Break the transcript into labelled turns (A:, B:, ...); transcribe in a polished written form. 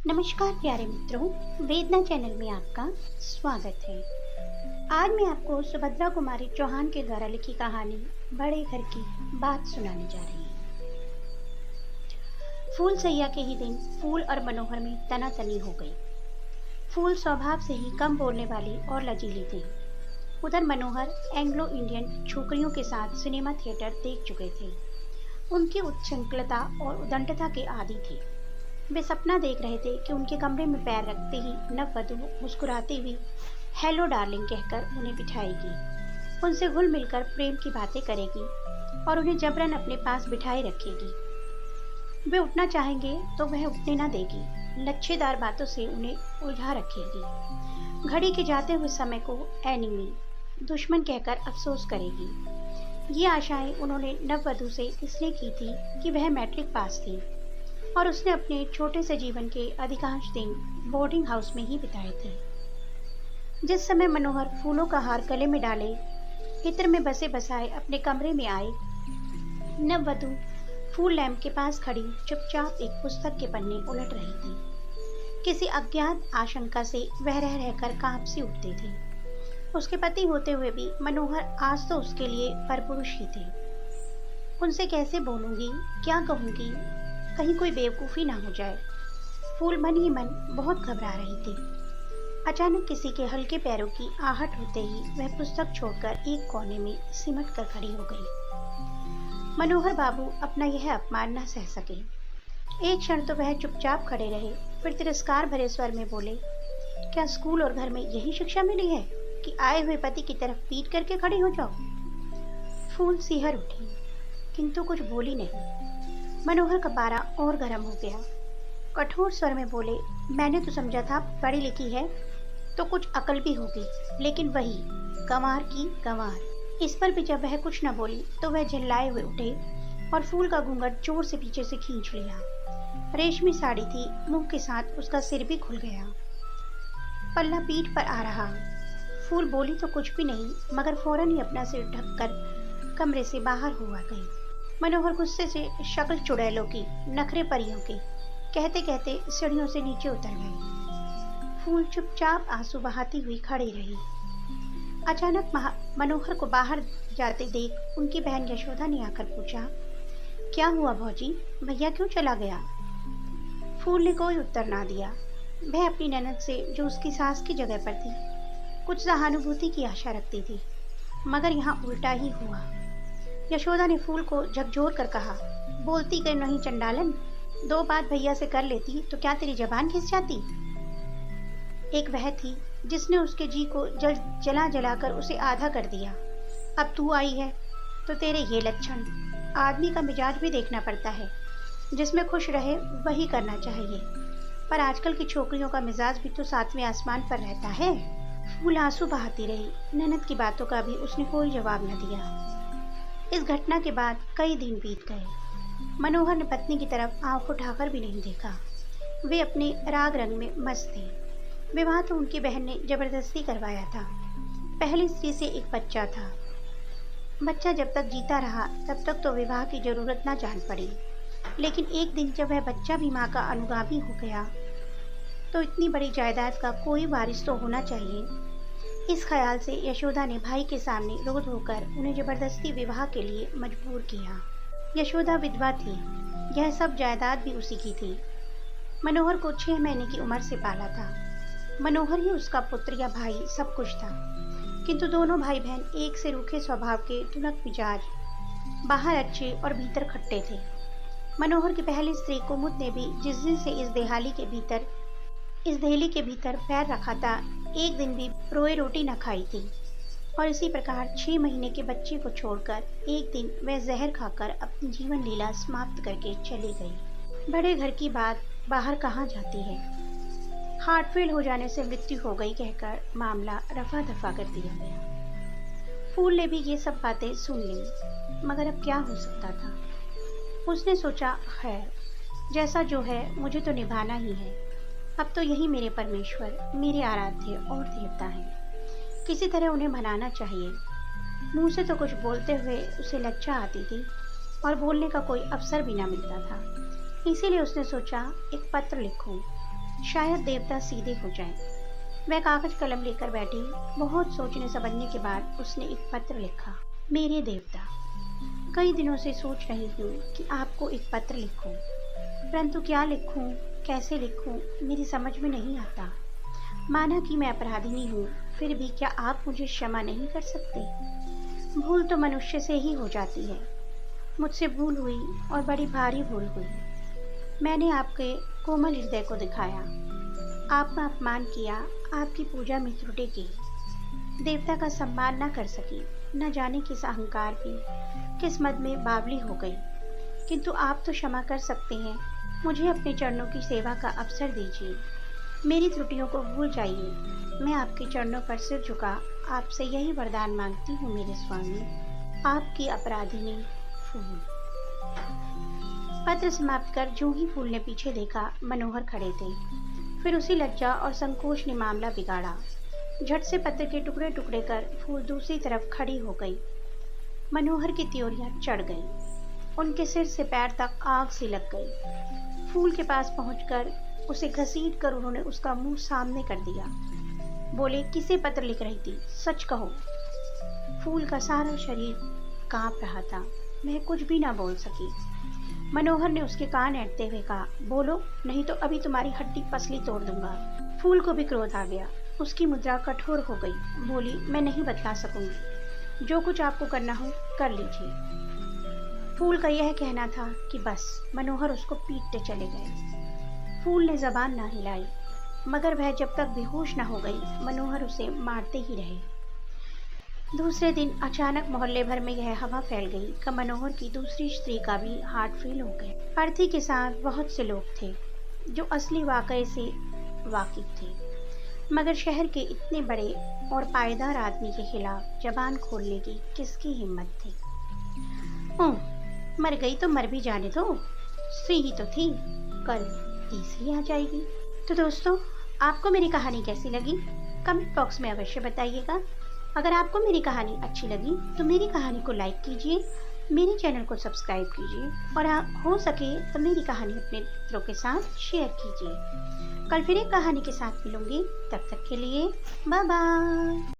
A: नमस्कार प्यारे मित्रों, वेदना चैनल में आपका स्वागत है। आज मैं आपको सुभद्रा कुमारी चौहान के द्वारा लिखी कहानी बड़े घर की बात सुनाने जा रही हूँ। फूल सैया के ही दिन फूल और मनोहर में तनातनी हो गई। फूल स्वभाव से ही कम बोलने वाली और लचीली थी। उधर मनोहर एंग्लो इंडियन छोकरियों के साथ सिनेमा थिएटर देख चुके थे। उनकी उच्छृंखलता और उदंडता के आदी थे। वे सपना देख रहे थे कि उनके कमरे में पैर रखते ही नववधु मुस्कुराती हुई हेलो डार्लिंग कहकर उन्हें बिठाएगी, उनसे घुल मिलकर प्रेम की बातें करेगी और उन्हें जबरन अपने पास बिठाए रखेगी। वे उठना चाहेंगे तो वह उठने ना देगी, लच्छेदार बातों से उन्हें उलझा रखेगी। घड़ी के जाते हुए समय को एनिमी, दुश्मन कहकर अफसोस करेगी। ये आशाएं उन्होंने नववधु से इसलिए की थी कि वह मैट्रिक पास थी और उसने अपने छोटे से जीवन के अधिकांश दिन बोर्डिंग हाउस में ही बिताए थे। जिस समय मनोहर फूलों का हार गले में डाले इत्र में बसे बसाए अपने कमरे में आए, नववधु फूल लैंप के पास खड़ी चुपचाप एक पुस्तक के पन्ने उलट रही थी। किसी अज्ञात आशंका से वह रह रहकर कांप सी उठती थी। उसके पति होते हुए भी मनोहर आज तो उसके लिए परपुरुष ही थे। उनसे कैसे बोलूंगी, क्या कहूंगी, कहीं कोई बेवकूफ़ी ना हो जाए। फूल मन ही मन बहुत घबरा रही थी। अचानक किसी के हल्के पैरों की आहट होते ही वह पुस्तक छोड़कर एक कोने में सिमट कर खड़ी हो गई। मनोहर बाबू अपना यह अपमान न सह सके। एक क्षण तो वह चुपचाप खड़े रहे, फिर तिरस्कार भरे स्वर में बोले, क्या स्कूल और घर में यही शिक्षा मिली है कि आए हुए पति की तरफ पीट करके खड़ी हो जाओ? फूल सिहर उठी किंतु कुछ बोली नहीं। मनोहर का पारा और गर्म हो गया। कठोर स्वर में बोले, मैंने तो समझा था पढ़ी लिखी है तो कुछ अकल भी होगी, लेकिन वही गंवार की गंवार। इस पर भी जब वह कुछ न बोली तो वह झल्लाए हुए उठे और फूल का घूंघट जोर से पीछे से खींच लिया। रेशमी साड़ी थी, मुंह के साथ उसका सिर भी खुल गया, पल्ला पीठ पर आ रहा। फूल बोली तो कुछ भी नहीं, मगर फौरन ही अपना सिर ढककर कमरे से बाहर हुआ गई। मनोहर गुस्से से शक्ल चुड़ैलों की, नखरे परियों के कहते कहते सीढ़ियों से नीचे उतर गई। फूल चुपचाप आंसू बहाती हुई खड़ी रही। अचानक मनोहर को बाहर जाते देख उनकी बहन यशोदा ने आकर पूछा, क्या हुआ भौजी, भैया क्यों चला गया? फूल ने कोई उत्तर ना दिया। वह अपनी ननद से, जो उसकी सास की जगह पर थी, कुछ सहानुभूति की आशा रखती थी, मगर यहाँ उल्टा ही हुआ। यशोदा ने फूल को झकझोर कर कहा, बोलती क्यों नहीं चंडालन, दो बात भैया से कर लेती तो क्या तेरी जबान खिस जाती? एक वह थी जिसने उसके जी को जला जलाकर उसे आधा कर दिया। अब तू आई है तो तेरे ये लक्षण। आदमी का मिजाज भी देखना पड़ता है, जिसमें खुश रहे वही करना चाहिए, पर आजकल की छोकरियों का मिजाज भी तो सातवें आसमान पर रहता है। फूल आंसू बहाती रही। ननद की बातों का भी उसने कोई जवाब न दिया। इस घटना के बाद कई दिन बीत गए। मनोहर ने पत्नी की तरफ आंख उठाकर भी नहीं देखा। वे अपने राग रंग में मस्त थे। विवाह तो उनकी बहन ने जबरदस्ती करवाया था। पहली स्त्री से एक बच्चा था। बच्चा जब तक जीता रहा तब तक तो विवाह की जरूरत न जान पड़ी, लेकिन एक दिन जब वह बच्चा भी माँ का अनुगामी हो गया तो इतनी बड़ी जायदाद का कोई वारिस तो होना चाहिए। इस ख्याल से यशोदा ने भाई के सामने रो धोकर उन्हें जबरदस्ती विवाह के लिए मजबूर किया। यशोदा विधवा थी, यह सब जायदाद भी उसी की थी। मनोहर को 6 महीने की उम्र से पाला था। मनोहर ही उसका पुत्र या भाई सब कुछ था, किंतु दोनों भाई बहन एक से रूखे स्वभाव के तुनक मिजाज, बाहर अच्छे और भीतर खट्टे थे। मनोहर की पहली स्त्री कुमुद ने भी जिस दिन से इस देहली के भीतर पैर रखा था, एक दिन भी रोए रोटी न खाई थी, और इसी प्रकार 6 महीने के बच्चे को छोड़कर एक दिन वह जहर खाकर अपनी जीवन लीला समाप्त करके चली गई। बड़े घर की बात बाहर कहाँ जाती है। हार्ट फेल हो जाने से मृत्यु हो गई कहकर मामला रफा दफा कर दिया गया। फूल ने भी ये सब बातें सुन ली, मगर अब क्या हो सकता था। उसने सोचा, खैर जैसा जो है मुझे तो निभाना ही है। अब तो यही मेरे परमेश्वर, मेरे आराध्य और देवता हैं। किसी तरह उन्हें मनाना चाहिए। मुंह से तो कुछ बोलते हुए उसे लज्जा आती थी और बोलने का कोई अवसर भी ना मिलता था। इसीलिए उसने सोचा, एक पत्र लिखूं, शायद देवता सीधे हो जाएं। वह कागज कलम लेकर बैठी। बहुत सोचने समझने के बाद उसने एक पत्र लिखा। मेरे देवता, कई दिनों से सोच रही हूँ कि आपको एक पत्र लिखूं, परंतु क्या लिखूं, कैसे लिखूं, मेरी समझ में नहीं आता। माना कि मैं अपराधिनी हूँ, फिर भी क्या आप मुझे क्षमा नहीं कर सकते? भूल तो मनुष्य से ही हो जाती है। मुझसे भूल हुई और बड़ी भारी भूल हुई। मैंने आपके कोमल हृदय को दिखाया, आपका अपमान किया, आपकी पूजा में त्रुटि की, देवता का सम्मान न कर सकी। न जाने किस अहंकार की, किस मद में बावली हो गई। किंतु आप तो क्षमा कर सकते हैं। मुझे अपने चरणों की सेवा का अवसर दीजिए। मेरी त्रुटियों को भूल जाइए। मैं आपके चरणों पर सिर झुका आपसे यही वरदान मांगती हूँ मेरे स्वामी। आपकी अपराधिनी, फूल। पत्र समाप्त कर जो ही फूल ने पीछे देखा, मनोहर खड़े थे। फिर उसी लज्जा और संकोच ने मामला बिगाड़ा। झट से पत्र के टुकड़े टुकड़े कर फूल दूसरी तरफ खड़ी हो गई। मनोहर की त्योरियां चढ़ गई। उनके सिर से पैर तक आग सी लग गई। फूल के पास पहुंचकर उसे घसीट कर उन्होंने उसका मुंह सामने कर दिया। बोले, किसे पत्र लिख रही थी, सच कहो। फूल का सारा शरीर कांप रहा था। वह कुछ भी ना बोल सकी। मनोहर ने उसके कान ऐंठते हुए कहा, बोलो, नहीं तो अभी तुम्हारी हड्डी पसली तोड़ दूंगा। फूल को भी क्रोध आ गया। उसकी मुद्रा कठोर हो गई। बोली, मैं नहीं बतला सकूंगी। जो कुछ आपको करना हो कर लीजिए। फूल का यह कहना था कि बस। मनोहर उसको पीटते चले गए। फूल ने जबान ना हिलाई, मगर वह जब तक बेहोश न हो गई, मनोहर उसे मारते ही रहे। दूसरे दिन अचानक मोहल्ले भर में यह हवा फैल गई कि मनोहर की दूसरी स्त्री का भी हार्ट फेल हो गया। अर्थी के साथ बहुत से लोग थे जो असली वाकये से वाकिफ थे, मगर शहर के इतने बड़े और पायदार आदमी के खिलाफ जबान खोलने की किसकी हिम्मत थी? मर गई तो मर भी जाने दो, स्त्री ही तो थी, कल तीसरी आ जाएगी। तो दोस्तों, आपको मेरी कहानी कैसी लगी कमेंट बॉक्स में अवश्य बताइएगा। अगर आपको मेरी कहानी अच्छी लगी तो मेरी कहानी को लाइक कीजिए, मेरे चैनल को सब्सक्राइब कीजिए और हो सके तो मेरी कहानी अपने मित्रों के साथ शेयर कीजिए। कल फिर एक कहानी के साथ मिलूंगी। तब तक के लिए बाय बाय।